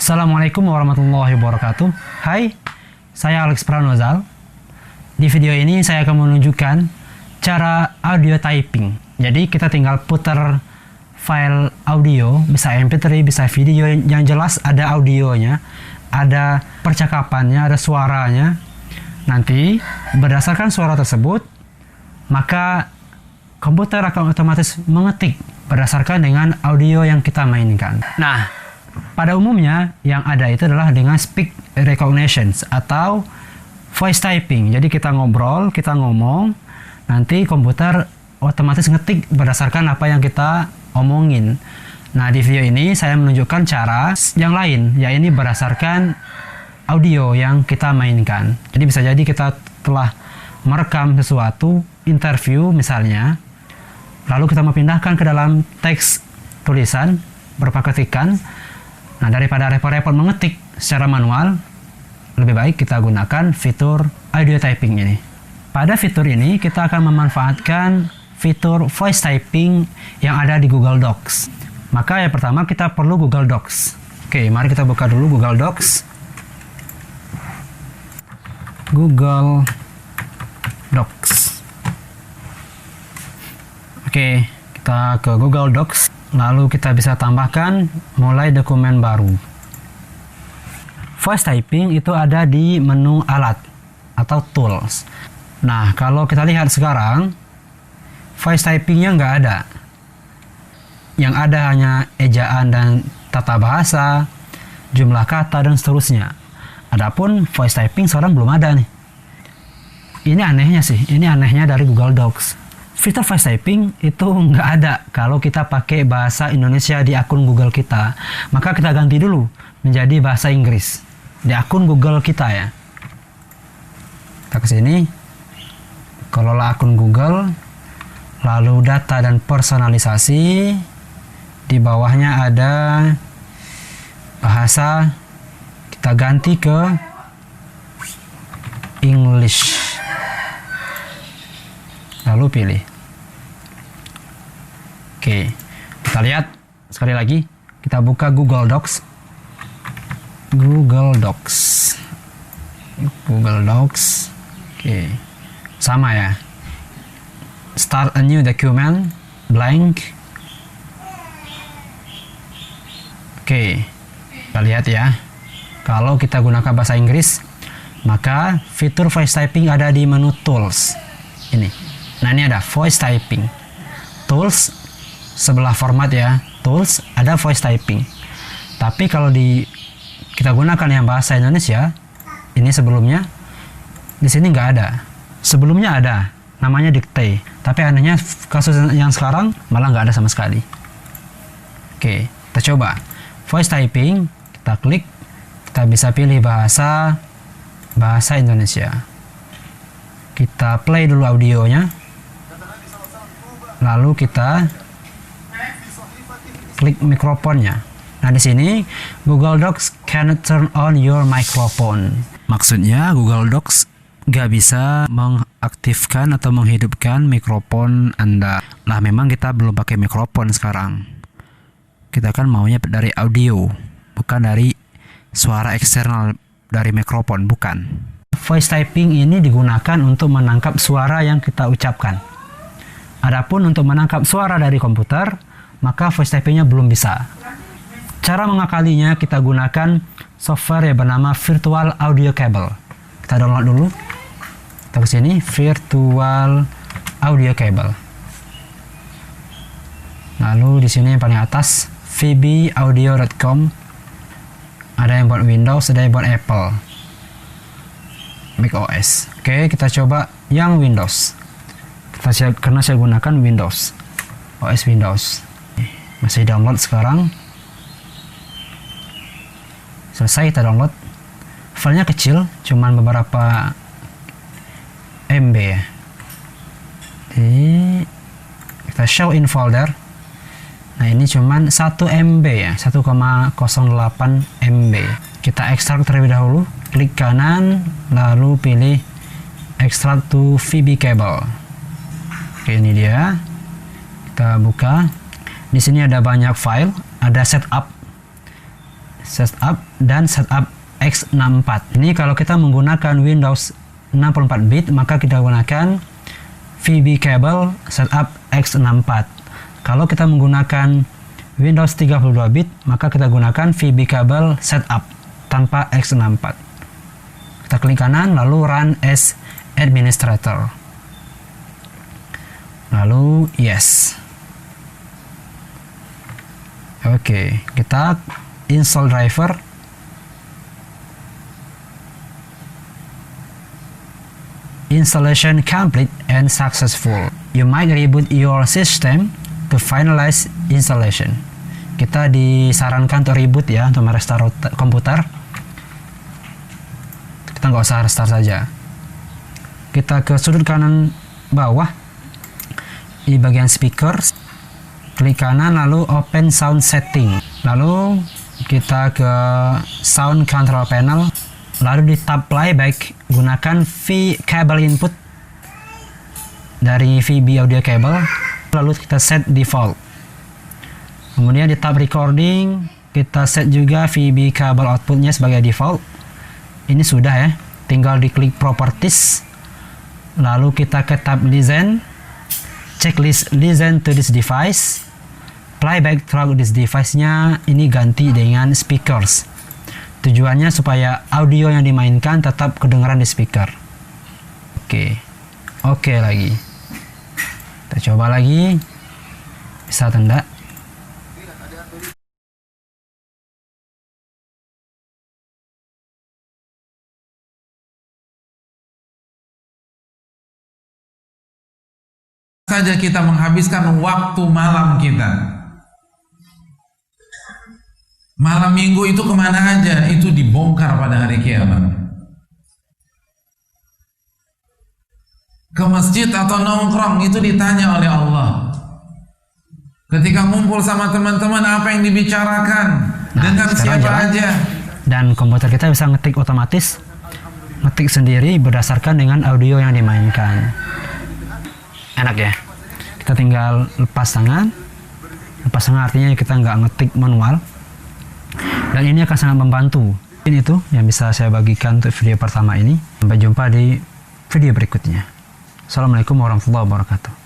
Assalamualaikum warahmatullahi wabarakatuh. Hai, saya Alex Pranozal. Di video ini saya akan menunjukkan cara audio typing. Jadi kita tinggal putar file audio, bisa MP3, bisa video yang jelas ada audionya, ada percakapannya, ada suaranya. Nanti berdasarkan suara tersebut, maka komputer akan otomatis mengetik berdasarkan dengan audio yang kita mainkan. Nah, pada umumnya yang ada itu adalah dengan speak recognition atau voice typing. Jadi kita ngobrol, kita ngomong, nanti komputer otomatis ngetik berdasarkan apa yang kita omongin. Nah, di video ini saya menunjukkan cara yang lain, yaitu berdasarkan audio yang kita mainkan. Jadi bisa jadi kita telah merekam sesuatu, interview misalnya, lalu kita memindahkan ke dalam teks tulisan berupa ketikan. Nah, daripada repot-repot mengetik secara manual, lebih baik kita gunakan fitur audio typing ini. Pada fitur ini, kita akan memanfaatkan fitur voice typing yang ada di Google Docs. Maka yang pertama kita perlu Google Docs. Oke, mari kita buka dulu Google Docs. Google Docs. Oke, kita ke Google Docs. Lalu kita bisa tambahkan mulai dokumen baru. Voice typing itu ada di menu alat atau tools. Nah, kalau kita lihat sekarang, voice typingnya nggak ada. Yang ada hanya ejaan dan tata bahasa, jumlah kata, dan seterusnya. Adapun voice typing sekarang belum ada nih. Ini anehnya sih, ini anehnya dari Google Docs. Fitur voice typing itu nggak ada kalau kita pakai bahasa Indonesia di akun Google kita. Maka kita ganti dulu menjadi bahasa Inggris di akun Google kita ya. Kita ke sini, kelola akun Google, lalu data dan personalisasi. Di bawahnya ada bahasa, kita ganti ke English. Lalu pilih. Oke, kita lihat sekali lagi. Kita buka Google Docs. Google Docs. Google Docs. Oke, sama ya. Start a new document. Blank. Oke, kita lihat ya. Kalau kita gunakan bahasa Inggris, maka fitur voice typing ada di menu Tools. Ini. Nah, ini ada voice typing. Tools, sebelah format ya. Tools, ada voice typing. Tapi kalau kita gunakan yang bahasa Indonesia, ini sebelumnya, di sini nggak ada. Sebelumnya ada, namanya dictate. Tapi anehnya kasus yang sekarang malah nggak ada sama sekali. Oke, kita coba. Voice typing, kita klik, kita bisa pilih bahasa Indonesia. Kita play dulu audionya. Lalu kita klik mikrofonnya. Nah, di sini Google Docs cannot turn on your microphone. Maksudnya Google Docs nggak bisa mengaktifkan atau menghidupkan mikrofon Anda. Nah, memang kita belum pakai mikrofon sekarang. Kita kan maunya dari audio, bukan dari suara eksternal dari mikrofon, bukan. Voice typing ini digunakan untuk menangkap suara yang kita ucapkan. Adapun untuk menangkap suara dari komputer, maka voice typingnya belum bisa. Cara mengakalinya kita gunakan software yang bernama Virtual Audio Cable. Kita download dulu. Kita ke sini, Virtual Audio Cable. Lalu di sini yang paling atas, vbaudio.com. Ada yang buat Windows, ada yang buat Apple, Mac OS. Oke, kita coba yang Windows. Karena saya gunakan Windows, OS Windows. Masih download sekarang. Selesai kita download. Filenya kecil, cuman beberapa MB ya. Jadi kita show in folder. Nah, ini cuman 1 MB ya, 1,08 MB. Kita ekstrak terlebih dahulu. Klik kanan, lalu pilih extract to VB cable. Oke, ini dia. Kita buka. Di sini ada banyak file, ada setup. setup dan setup x64. Ini kalau kita menggunakan Windows 64 bit maka kita gunakan VB cable setup x64. Kalau kita menggunakan Windows 32 bit maka kita gunakan VB cable setup tanpa x64. Kita klik kanan lalu run as administrator. Lalu yes. Oke, kita install driver. Installation complete and successful. You might reboot your system to finalize installation. Kita disarankan untuk reboot ya, untuk merestart komputer. Kita nggak usah restart saja. Kita ke sudut kanan bawah di bagian speakers. Klik kanan lalu open sound setting, lalu kita ke sound control panel, lalu di tab playback gunakan cable input dari VB audio cable, lalu kita set default. Kemudian di tab recording kita set juga VB cable outputnya sebagai default. Ini sudah ya, tinggal diklik properties, lalu kita ke tab listen, checklist listen to this device. Playback through this device-nya ini ganti dengan speakers. Tujuannya supaya audio yang dimainkan tetap kedengaran di speaker. Oke lagi. Kita coba lagi. Bisa atau enggak? Saja kita menghabiskan waktu malam kita. Malam minggu itu kemana aja, itu dibongkar pada hari kiamat. Ke masjid atau nongkrong itu ditanya oleh Allah. Ketika ngumpul sama teman-teman apa yang dibicarakan, dengan siapa aja. Dan komputer kita bisa ngetik otomatis, ngetik sendiri berdasarkan dengan audio yang dimainkan. Enak ya. Kita tinggal lepas tangan. Lepas tangan artinya kita nggak ngetik manual. Dan ini akan sangat membantu. Ini itu yang bisa saya bagikan untuk video pertama ini. Sampai jumpa di video berikutnya. Assalamualaikum warahmatullahi wabarakatuh.